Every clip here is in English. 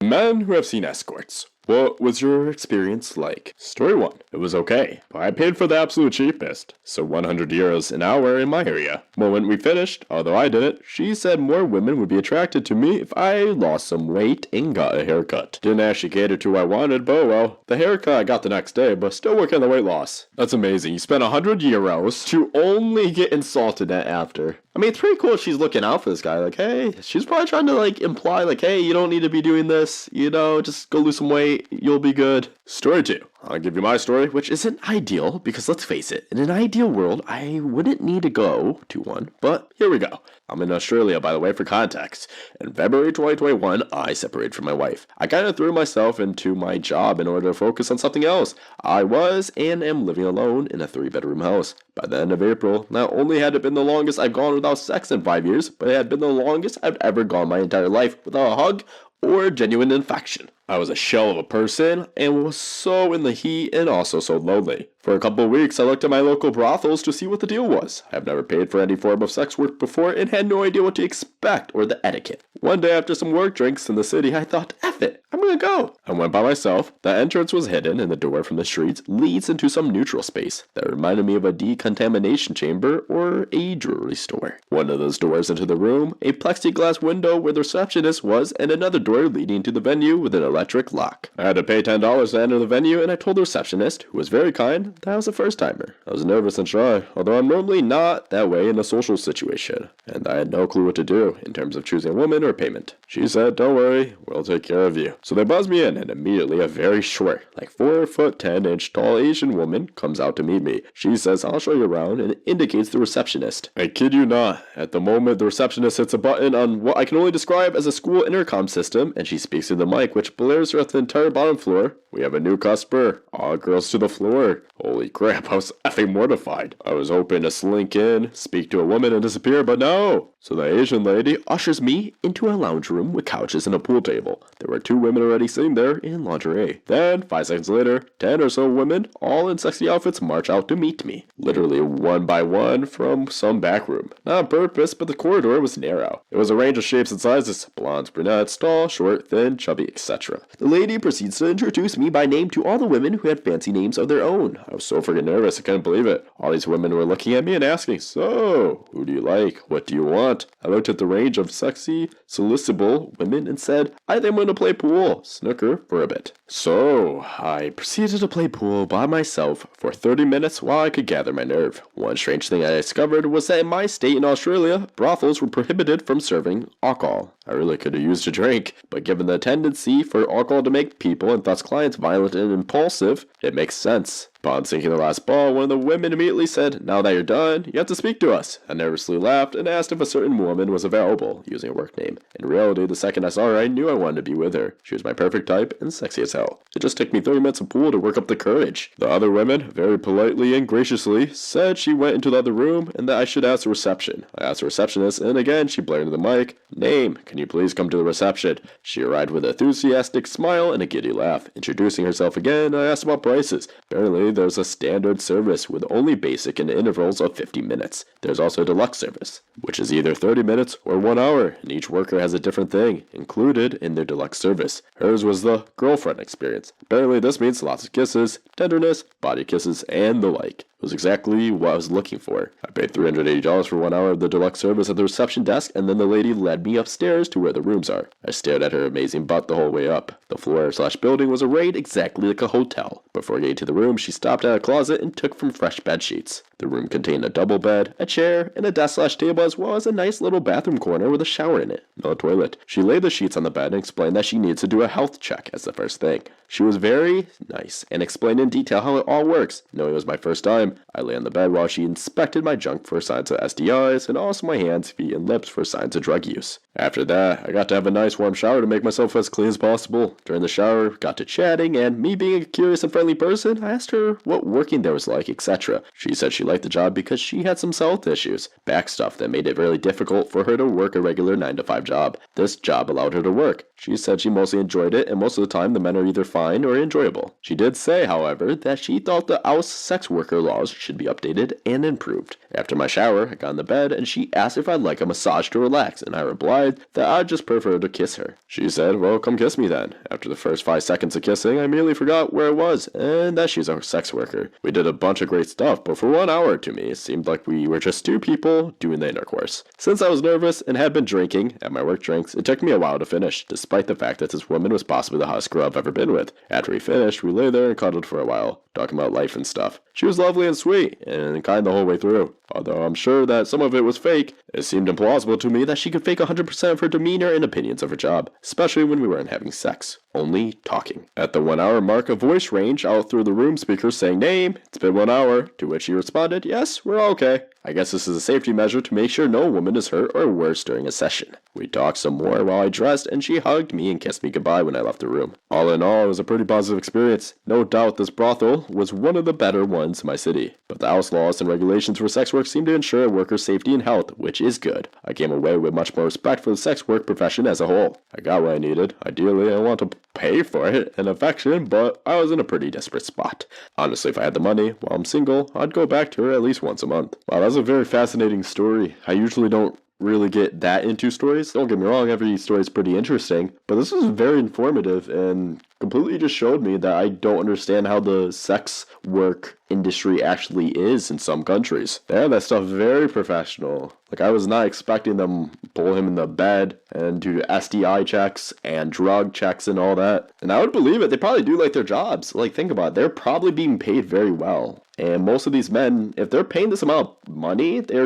Men who have seen escorts. What was your experience like? Story 1. It was okay, but I paid for the absolute cheapest, so 100 euros an hour in my area. Well, when we finished, although I didn't, she said more women would be attracted to me if I lost some weight and got a haircut. Didn't actually cater to what I wanted, but well, the haircut I got the next day, but still working on the weight loss. That's amazing. You spent 100 euros to only get insulted at after. I mean, it's pretty cool she's looking out for this guy. Like, hey, she's probably trying to, like, imply, like, hey, you don't need to be doing this. You know, just go lose some weight. You'll be good. Story 2. I'll give you my story, which isn't ideal, because let's face it, in an ideal world, I wouldn't need to go to one. But here we go. I'm in Australia, by the way, for context. In February 2021, I separated from my wife. I kind of threw myself into my job in order to focus on something else. I was and am living alone in a 3-bedroom house. By the end of April, not only had it been the longest I've gone without sex in 5 years, but it had been the longest I've ever gone my entire life without a hug or genuine affection. I was a shell of a person and was so in the heat and also so lonely. For a couple of weeks, I looked at my local brothels to see what the deal was. I've never paid for any form of sex work before and had no idea what to expect or the etiquette. One day after some work drinks in the city, I thought, F it, I'm gonna go. I went by myself. The entrance was hidden and the door from the streets leads into some neutral space that reminded me of a decontamination chamber or a jewelry store. One of those doors into the room, a plexiglass window where the receptionist was, and another door leading to the venue with an electric lock. I had to pay $10 to enter the venue, and I told the receptionist, who was very kind, that I was a first-timer. I was nervous and shy, although I'm normally not that way in a social situation, and I had no clue what to do in terms of choosing a woman or payment. She said, don't worry, we'll take care of you. So they buzzed me in, and immediately a very short, like 4'10" tall Asian woman comes out to meet me. She says, I'll show you around, and indicates the receptionist. I kid you not, at the moment the receptionist hits a button on what I can only describe as a school intercom system, and she speaks through the mic, which blares throughout the entire bottom floor. We have a new customer. All girls to the floor. Holy crap, I was effing mortified. I was hoping to slink in, speak to a woman, and disappear, but no. So the Asian lady ushers me into a lounge room with couches and a pool table. There were 2 women already sitting there in lingerie. Then, 5 seconds later, 10 or so women, all in sexy outfits, march out to meet me. Literally one by one from some back room. Not on purpose, but the corridor was narrow. It was a range of shapes and sizes. Blondes, brunettes, tall, short, thin, chubby, etc. The lady proceeds to introduce me by name to all the women who had fancy names of their own. I was so freaking nervous, I couldn't believe it. All these women were looking at me and asking, so, who do you like? What do you want? I looked at the range of sexy, solicitable women and said, I think I'm going to play pool, snooker, for a bit. So, I proceeded to play pool by myself for 30 minutes while I could gather my nerve. One strange thing I discovered was that in my state in Australia, brothels were prohibited from serving alcohol. I really could have used a drink, but given the tendency for alcohol to make people and thus clients violent and impulsive, it makes sense. Upon sinking the last ball, one of the women immediately said, now that you're done, you have to speak to us. I nervously laughed and asked if a certain woman was available, using a work name. In reality, the second I saw her, I knew I wanted to be with her. She was my perfect type and sexy as hell. It just took me 30 minutes of pool to work up the courage. The other women, very politely and graciously, said she went into the other room and that I should ask the reception. I asked the receptionist, and again she blared into the mic, name, can you please come to the reception? She arrived with an enthusiastic smile and a giddy laugh. Introducing herself again, I asked about prices. Apparently, there's a standard service with only basic and intervals of 50 minutes. There's also a deluxe service, which is either 30 minutes or 1 hour, and each worker has a different thing included in their deluxe service. Hers was the girlfriend experience. Apparently, this means lots of kisses, tenderness, body kisses, and the like. It was exactly what I was looking for. I paid $380 for 1 hour of the deluxe service at the reception desk, and then the lady led me upstairs to where the rooms are. I stared at her amazing butt the whole way up. The floor/building was arrayed exactly like a hotel. Before getting to the room, she stopped at a closet and took from fresh bed sheets. The room contained a double bed, a chair, and a desk/table, as well as a nice little bathroom corner with a shower in it. No toilet. She laid the sheets on the bed and explained that she needs to do a health check as the first thing. She was very nice and explained in detail how it all works. Knowing it was my first time, I lay on the bed while she inspected my junk for signs of STIs and also my hands, feet, and lips for signs of drug use. After that, I got to have a nice warm shower to make myself as clean as possible. During the shower, got to chatting, and me being a curious and friendly person, I asked her what working there was like, etc. She said she liked the job because she had some health issues, back stuff that made it really difficult for her to work a regular 9-to-5 job. This job allowed her to work. She said she mostly enjoyed it, and most of the time the men are either fine or enjoyable. She did say, however, that she thought the Aus sex worker laws should be updated and improved. After my shower, I got in the bed, and she asked if I'd like a massage to relax, and I replied decided that I'd just prefer to kiss her. She said, well, come kiss me then. After the first 5 seconds of kissing, I immediately forgot where it was, and that she's a sex worker. We did a bunch of great stuff, but for 1 hour to me, it seemed like we were just 2 people doing the intercourse. Since I was nervous and had been drinking at my work drinks, it took me a while to finish, despite the fact that this woman was possibly the hottest girl I've ever been with. After we finished, we lay there and cuddled for a while, talking about life and stuff. She was lovely and sweet, and kind the whole way through. Although I'm sure that some of it was fake, it seemed implausible to me that she could fake 100% of her demeanor and opinions of her job, especially when we weren't having sex, only talking. At the 1 hour mark, a voice ranged out through the room speaker saying, "Name, it's been 1 hour," to which she responded, "Yes, we're all okay." I guess this is a safety measure to make sure no woman is hurt or worse during a session. We talked some more while I dressed, and she hugged me and kissed me goodbye when I left the room. All in all, it was a pretty positive experience. No doubt this brothel was one of the better ones in my city, but the house laws and regulations for sex work seem to ensure workers' safety and health, which is good. I came away with much more respect for the sex work profession as a whole. I got what I needed. Ideally, I want to pay for it and affection, but I was in a pretty desperate spot. Honestly, if I had the money, while I'm single, I'd go back to her at least once a month. Wow, that's a very fascinating story. I usually don't really get that into stories. Don't get me wrong, every story is pretty interesting, but this was very informative and completely just showed me that I don't understand how the sex work industry actually is in some countries. They have that stuff very professional. Like, I was not expecting them pull him in the bed and do STI checks and drug checks and all that. And I would believe it. They probably do like their jobs. Like, think about it. They're probably being paid very well. And most of these men, if they're paying this amount of money, they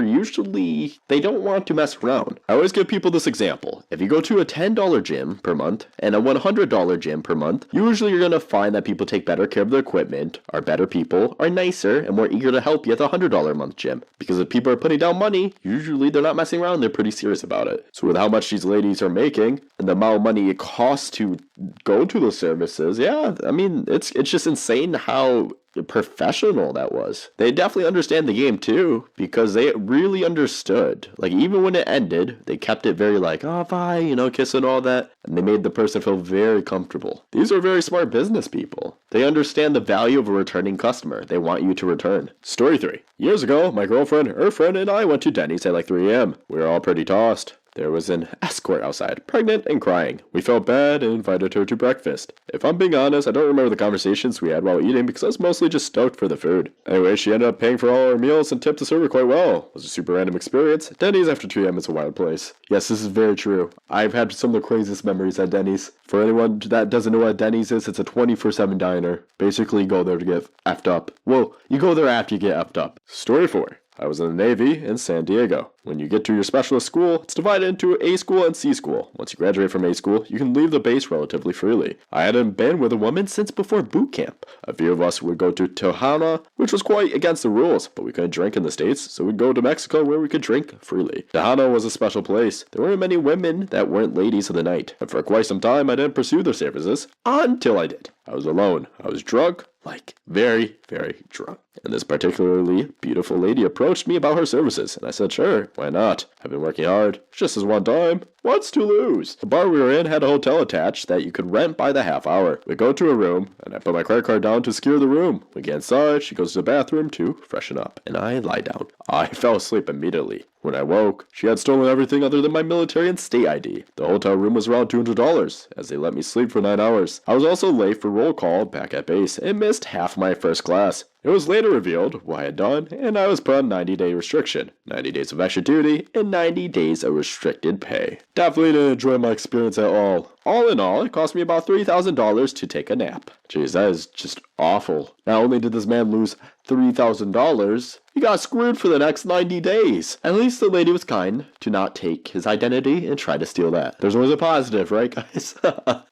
don't want to mess around. I always give people this example. If you go to a $10 gym per month and a $100 gym per month, usually you're going to find that people take better care of their equipment, are better people, are nicer, and more eager to help you at the $100 a month gym. Because if people are putting down money, usually they're not messing around, they're pretty serious about it. So with how much these ladies are making, and the amount of money it costs to go to those services, yeah, I mean, it's just insane how professional that was. They definitely understand the game too, because they really understood. Like, even when it ended, they kept it very like, oh, bye, kiss and all that, and they made the person feel very comfortable. These are very smart business people. They understand the value of a returning customer. They want you to return. Story 3. Years ago, my girlfriend, her friend, and I went to Denny's at like 3 a.m. We were all pretty tossed. There was an escort outside, pregnant and crying. We felt bad and invited her to breakfast. If I'm being honest, I don't remember the conversations we had while eating because I was mostly just stoked for the food. Anyway, she ended up paying for all our meals and tipped the server quite well. It was a super random experience. Denny's after 2 a.m. is a wild place. Yes, this is very true. I've had some of the craziest memories at Denny's. For anyone that doesn't know what Denny's is, it's a 24/7 diner. Basically, you go there to get effed up. Well, you go there after you get effed up. Story 4. I was in the Navy in San Diego. When you get to your specialist school, it's divided into A school and C school. Once you graduate from A school, you can leave the base relatively freely. I hadn't been with a woman since before boot camp. A few of us would go to Tijuana, which was quite against the rules, but we couldn't drink in the States, so we'd go to Mexico where we could drink freely. Tijuana was a special place. There weren't many women that weren't ladies of the night, and for quite some time I didn't pursue their services, until I did. I was alone. I was drunk, like very, very drunk. And this particularly beautiful lady approached me about her services, and I said, sure, why not? I've been working hard, just as one time. What's to lose? The bar we were in had a hotel attached that you could rent by the half hour. We go to a room, and I put my credit card down to secure the room. We get inside, she goes to the bathroom to freshen up, and I lie down. I fell asleep immediately. When I woke, she had stolen everything other than my military and state ID. The hotel room was around $200, as they let me sleep for 9 hours. I was also late for roll call back at base, and missed half my first class. It was later revealed what I had done, and I was put on 90-day restriction, 90 days of extra duty, and 90 days of restricted pay. Definitely didn't enjoy my experience at all. All in all, it cost me about $3,000 to take a nap. Jeez, that is just awful. Not only did this man lose $3,000, he got screwed for the next 90 days. At least the lady was kind to not take his identity and try to steal that. There's always a positive, right, guys?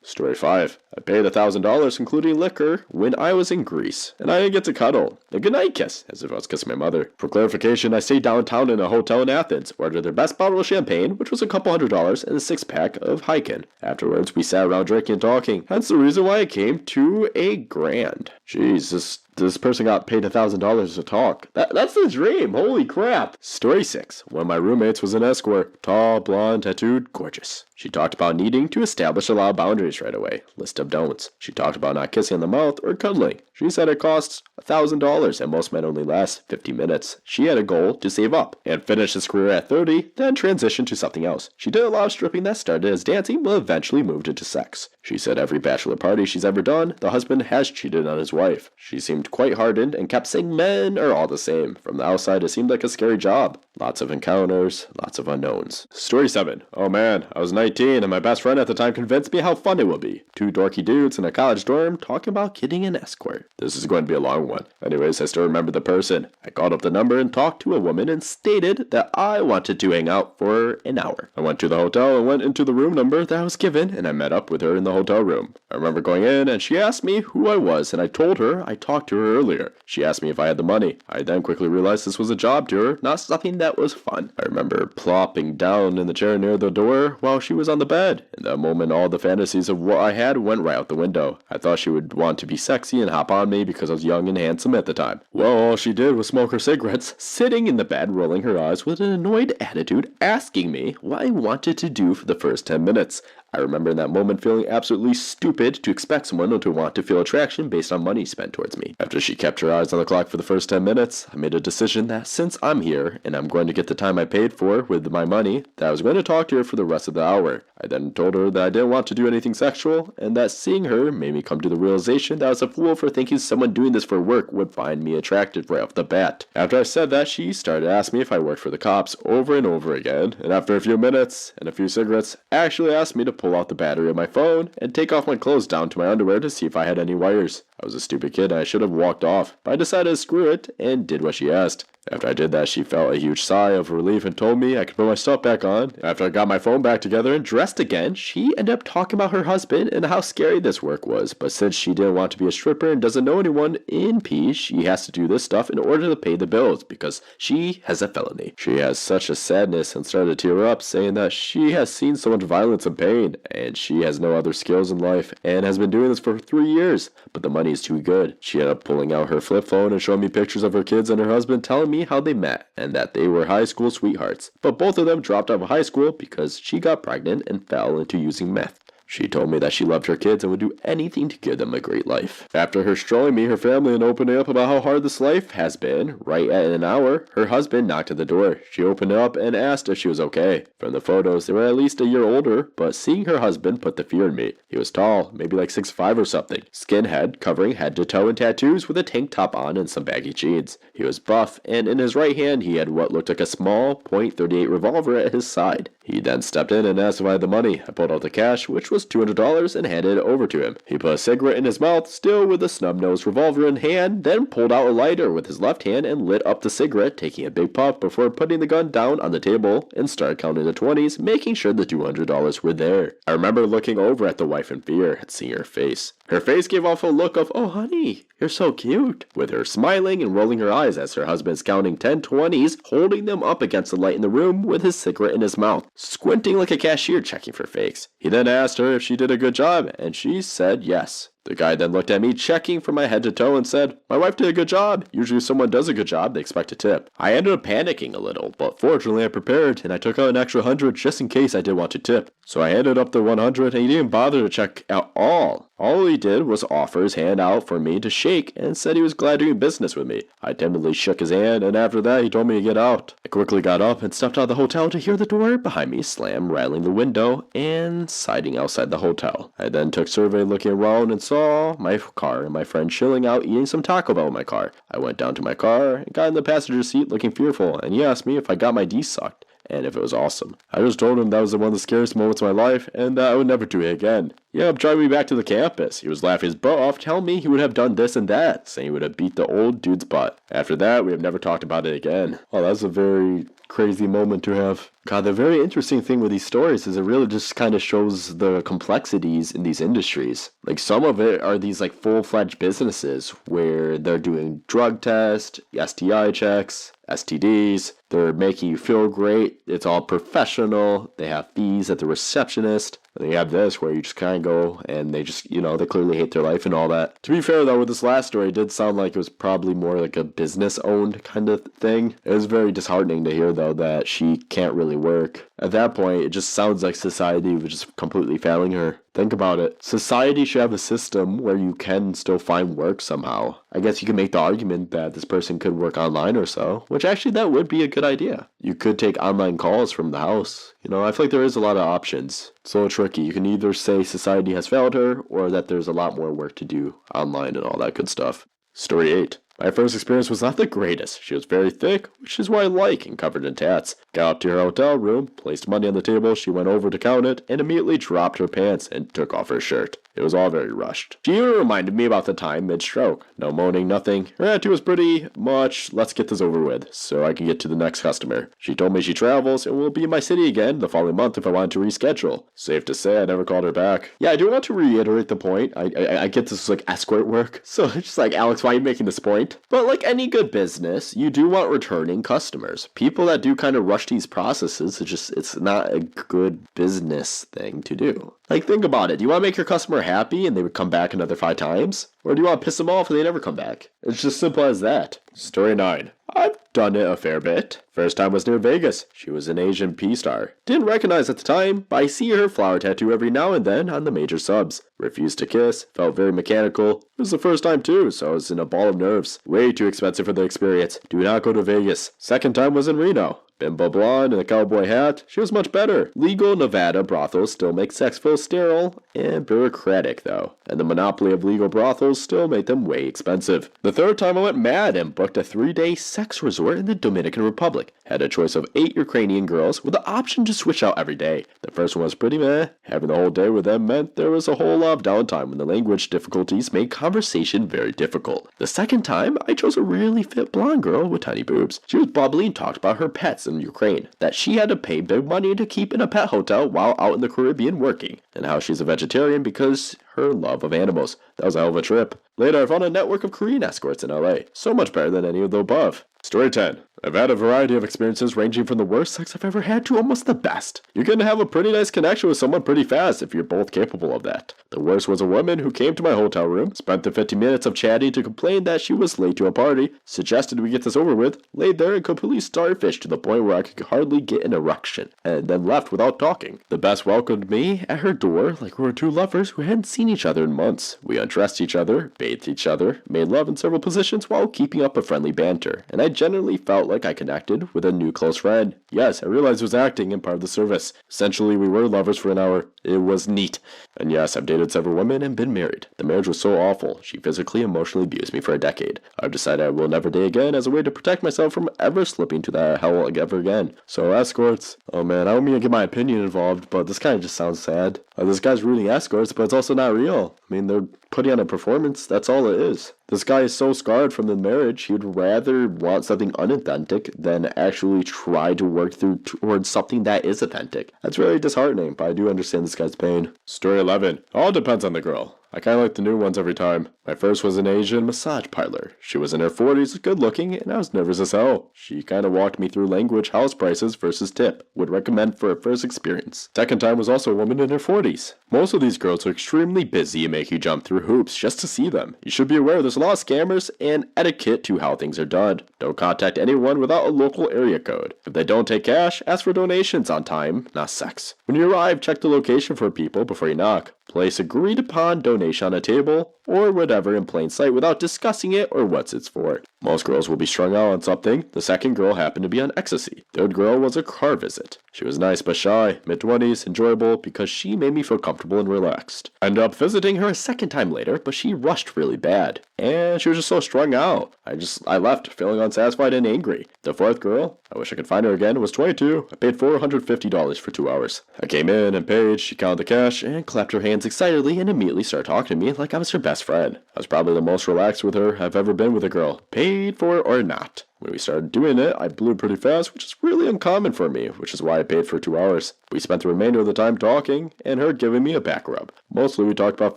Story 5. I paid $1,000, including liquor, when I was in Greece, and I didn't get to cuddle. A goodnight kiss, as if I was kissing my mother. For clarification, I stayed downtown in a hotel in Athens, ordered their best bottle of champagne, which was a couple $100, and a 6-pack of Hyken. Afterwards, we sat around drinking and talking. Hence the reason why I came to $1,000. Jeez, This person got paid $1,000 to talk. That's the dream. Holy crap. Story 6. One of my roommates was an escort. Tall, blonde, tattooed, gorgeous. She talked about needing to establish a lot of boundaries right away. List of don'ts. She talked about not kissing on the mouth or cuddling. She said it costs $1,000 and most men only last 50 minutes. She had a goal to save up and finish his career at 30, then transition to something else. She did a lot of stripping that started as dancing but eventually moved into sex. She said every bachelor party she's ever done, the husband has cheated on his wife. She seemed quite hardened and kept saying men are all the same. From the outside it seemed like a scary job. Lots of encounters, lots of unknowns. Story 7. Oh man, I was 19 and my best friend at the time convinced me how fun it would be. 2 dorky dudes in a college dorm talking about getting an escort. This is going to be a long one. Anyways, I still remember the person. I called up the number and talked to a woman and stated that I wanted to hang out for an hour. I went to the hotel and went into the room number that I was given and I met up with her in the hotel room. I remember going in and she asked me who I was and I told her I talked to her earlier. She asked me if I had the money. I then quickly realized this was a job to her, not something that was fun. I remember plopping down in the chair near the door while she was on the bed. In that moment, all the fantasies of what I had went right out the window. I thought she would want to be sexy and hop on me because I was young and handsome at the time. Well, all she did was smoke her cigarettes, sitting in the bed, rolling her eyes with an annoyed attitude, asking me what I wanted to do for the first 10 minutes. I remember in that moment feeling absolutely stupid to expect someone to want to feel attraction based on money spent towards me. After she kept her eyes on the clock for the first 10 minutes, I made a decision that since I'm here and I'm going to get the time I paid for with my money, that I was going to talk to her for the rest of the hour. I then told her that I didn't want to do anything sexual and that seeing her made me come to the realization that I was a fool for thinking someone doing this for work would find me attractive right off the bat. After I said that, she started asking me if I worked for the cops over and over again, and after a few minutes and a few cigarettes, actually asked me to pull out the battery of my phone and take off my clothes down to my underwear to see if I had any wires. I was a stupid kid and I should have walked off, but I decided to screw it and did what she asked. After I did that, she felt a huge sigh of relief and told me I could put my stuff back on. After I got my phone back together and dressed again, she ended up talking about her husband and how scary this work was. But since she didn't want to be a stripper and doesn't know anyone in P, she has to do this stuff in order to pay the bills because she has a felony. She has such a sadness and started to tear up, saying that she has seen so much violence and pain and she has no other skills in life and has been doing this for 3 years. But the money is too good. She ended up pulling out her flip phone and showing me pictures of her kids and her husband, telling me how they met and that they were high school sweethearts, but both of them dropped out of high school because she got pregnant and fell into using meth. She told me that she loved her kids and would do anything to give them a great life. After her showing me her family and opening up about how hard this life has been, right at an hour, her husband knocked at the door. She opened up and asked if she was okay. From the photos, they were at least a year older, but seeing her husband put the fear in me. He was tall, maybe like 6'5" or something. Skinhead, covering head to toe in tattoos with a tank top on and some baggy jeans. He was buff, and in his right hand he had what looked like a small .38 revolver at his side. He then stepped in and asked if I had the money. I pulled out the cash, which was $200, and handed it over to him. He put a cigarette in his mouth, still with a snub-nosed revolver in hand, then pulled out a lighter with his left hand and lit up the cigarette, taking a big puff before putting the gun down on the table and started counting the 20s, making sure the $200 were there. I remember looking over at the wife in fear and seeing her face. Her face gave off a look of, "Oh honey, you're so cute," with her smiling and rolling her eyes as her husband's counting 10 20s, holding them up against the light in the room with his cigarette in his mouth, squinting like a cashier checking for fakes. He then asked her if she did a good job, and she said yes. The guy then looked at me, checking from my head to toe, and said, "My wife did a good job. Usually if someone does a good job, they expect a tip." I ended up panicking a little, but fortunately I prepared, and I took out an extra 100 just in case I did want to tip. So I handed up the 100, and he didn't bother to check at all. All he did was offer his hand out for me to shake, and said he was glad doing business with me. I timidly shook his hand, and after that he told me to get out. I quickly got up and stepped out of the hotel to hear the door behind me slam, rattling the window, and siding outside the hotel. I then took survey looking around and saw my car and my friend chilling out eating some Taco Bell in my car. I went down to my car and got in the passenger seat looking fearful, and he asked me if I got my D sucked and if it was awesome. I just told him that was one of the scariest moments of my life and that I would never do it again. He ended up driving me back to the campus. He was laughing his butt off, telling me he would have done this and that, saying he would have beat the old dude's butt. After that, we have never talked about it again. Oh, that's a very crazy moment to have. God, the very interesting thing with these stories is it really just kind of shows the complexities in these industries. Like some of it are these like full-fledged businesses where they're doing drug tests, STI checks, STDs. They're making you feel great. It's all professional. They have fees at the receptionist. And you have this where you just kind of go and they just, they clearly hate their life and all that. To be fair, though, with this last story, it did sound like it was probably more like a business-owned kind of thing. It was very disheartening to hear, though, that she can't really work. At that point, it just sounds like society was just completely failing her. Think about it. Society should have a system where you can still find work somehow. I guess you can make the argument that this person could work online or so, which actually that would be a good idea. You could take online calls from the house. I feel like there is a lot of options. It's a little tricky. You can either say society has failed her or that there's a lot more work to do online and all that good stuff. Story 8. My first experience was not the greatest. She was very thick, which is what I like, and covered in tats. Got up to her hotel room, placed money on the table, she went over to count it, and immediately dropped her pants and took off her shirt. It was all very rushed. She even reminded me about the time mid-stroke. No moaning, nothing. Her attitude was pretty much, let's get this over with, so I can get to the next customer. She told me she travels and will be in my city again the following month if I wanted to reschedule. Safe to say I never called her back. Yeah, I do want to reiterate the point. I get this is like escort work, so it's just like, Alex, why are you making this point? But like any good business, you do want returning customers. People that do kind of rush these processes, it's not a good business thing to do. Like, think about it. Do you want to make your customer happy and they would come back another 5 times? Or do you want to piss them off and they never come back? It's just simple as that. Story 9. I've done it a fair bit. First time was near Vegas. She was an Asian P-star. Didn't recognize at the time, but I see her flower tattoo every now and then on the major subs. Refused to kiss, felt very mechanical. It was the first time too, so I was in a ball of nerves. Way too expensive for the experience. Do not go to Vegas. Second time was in Reno. Bimbo blonde and a cowboy hat, she was much better. Legal Nevada brothels still make sex feel sterile and bureaucratic though, and the monopoly of legal brothels still made them way expensive. The third time I went mad and booked a 3-day sex resort in the Dominican Republic. Had a choice of 8 Ukrainian girls with the option to switch out every day. The first one was pretty meh. Having the whole day with them meant there was a whole lot of downtime when the language difficulties made conversation very difficult. The second time, I chose a really fit blonde girl with tiny boobs. She was bubbly and talked about her pets in Ukraine, that she had to pay big money to keep in a pet hotel while out in the Caribbean working, and how she's a vegetarian because her love of animals. That was a hell of a trip. Later, I found a network of Korean escorts in LA. So much better than any of the above. Story 10. I've had a variety of experiences ranging from the worst sex I've ever had to almost the best. You can have a pretty nice connection with someone pretty fast if you're both capable of that. The worst was a woman who came to my hotel room, spent the 50 minutes of chatting to complain that she was late to a party, suggested we get this over with, laid there and completely starfished to the point where I could hardly get an erection, and then left without talking. The best welcomed me at her door like we were 2 lovers who hadn't seen each other in months. We undressed each other, bathed each other, made love in several positions while keeping up a friendly banter, and I generally felt like I connected with a new close friend. Yes, I realized it was acting and part of the service. Essentially, we were lovers for an hour. It was neat. And yes, I've dated several women and been married. The marriage was so awful. She physically and emotionally abused me for a decade. I've decided I will never date again as a way to protect myself from ever slipping to that hell ever again. So escorts. Oh man, I don't mean to get my opinion involved, but this kind of just sounds sad. This guy's ruining escorts, but it's also not real. I mean, they're putting on a performance. That's all it is. This guy is so scarred from the marriage, he would rather want something unauthentic than actually try to work towards something that is authentic. That's really disheartening, but I do understand this guy's pain. Story 11. All depends on the girl. I kind of like the new ones every time. My first was an Asian massage parlor. She was in her 40s, good looking, and I was nervous as hell. She kind of walked me through language, house prices versus tip. Would recommend for a first experience. Second time was also a woman in her 40s. Most of these girls are extremely busy and make you jump through hoops just to see them. You should be aware there's a lot of scammers and etiquette to how things are done. Don't contact anyone without a local area code. If they don't take cash, ask for donations on time, not sex. When you arrive, check the location for people before you knock. Place agreed upon donation on a table or whatever in plain sight without discussing it or what it's for. Most girls will be strung out on something. The second girl happened to be on ecstasy. Third girl was a car visit. She was nice but shy, mid-20s, enjoyable because she made me feel comfortable and relaxed. I ended up visiting her a second time later, but she rushed really bad. And she was just so strung out. I left feeling unsatisfied and angry. The fourth girl, I wish I could find her again, was 22. I paid $450 for 2 hours. I came in and paid, she counted the cash, and clapped her hands excitedly and immediately started talking to me like I was her best friend. I was probably the most relaxed with her I've ever been with a girl, paid for or not. When we started doing it, I blew pretty fast, which is really uncommon for me, which is why I paid for 2 hours. We spent the remainder of the time talking, and her giving me a back rub. Mostly we talked about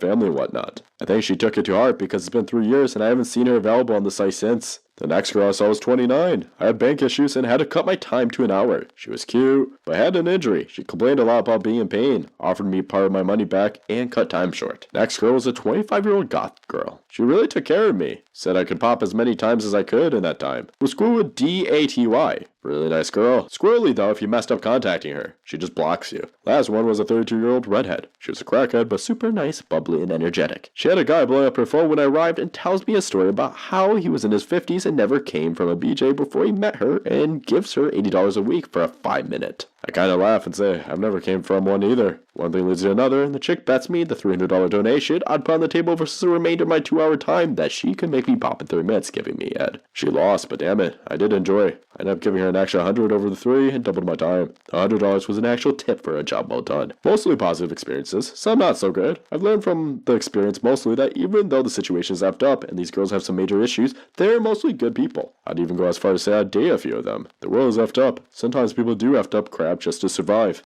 family and whatnot. I think she took it to heart because it's been 3 years and I haven't seen her available on the site since. The next girl I saw was 29. I had bank issues and had to cut my time to an hour. She was cute, but had an injury. She complained a lot about being in pain, offered me part of my money back, and cut time short. Next girl was a 25-year-old goth girl. She really took care of me. Said I could pop as many times as I could in that time. Was cool with DATY. Really nice girl. Squirrely though if you messed up contacting her. She just blocks you. Last one was a 32-year-old redhead. She was a crackhead but super nice, bubbly, and energetic. She had a guy blowing up her phone when I arrived and tells me a story about how he was in his 50s and never came from a BJ before he met her and gives her $80 a week for a 5-minute. I kinda laugh and say, I've never came from one either. One thing leads to another, and the chick bets me the $300 donation I'd put on the table versus the remainder of my 2-hour time that she could make me pop in 3 minutes giving me head. She lost, but damn it, I did enjoy. I ended up giving her an extra $100 over the 3 and doubled my time. $100 was an actual tip for a job well done. Mostly positive experiences, some not so good. I've learned from the experience mostly that even though the situation is effed up and these girls have some major issues, they're mostly good people. I'd even go as far as to say I'd date a few of them. The world is effed up. Sometimes people do effed up crap just to survive.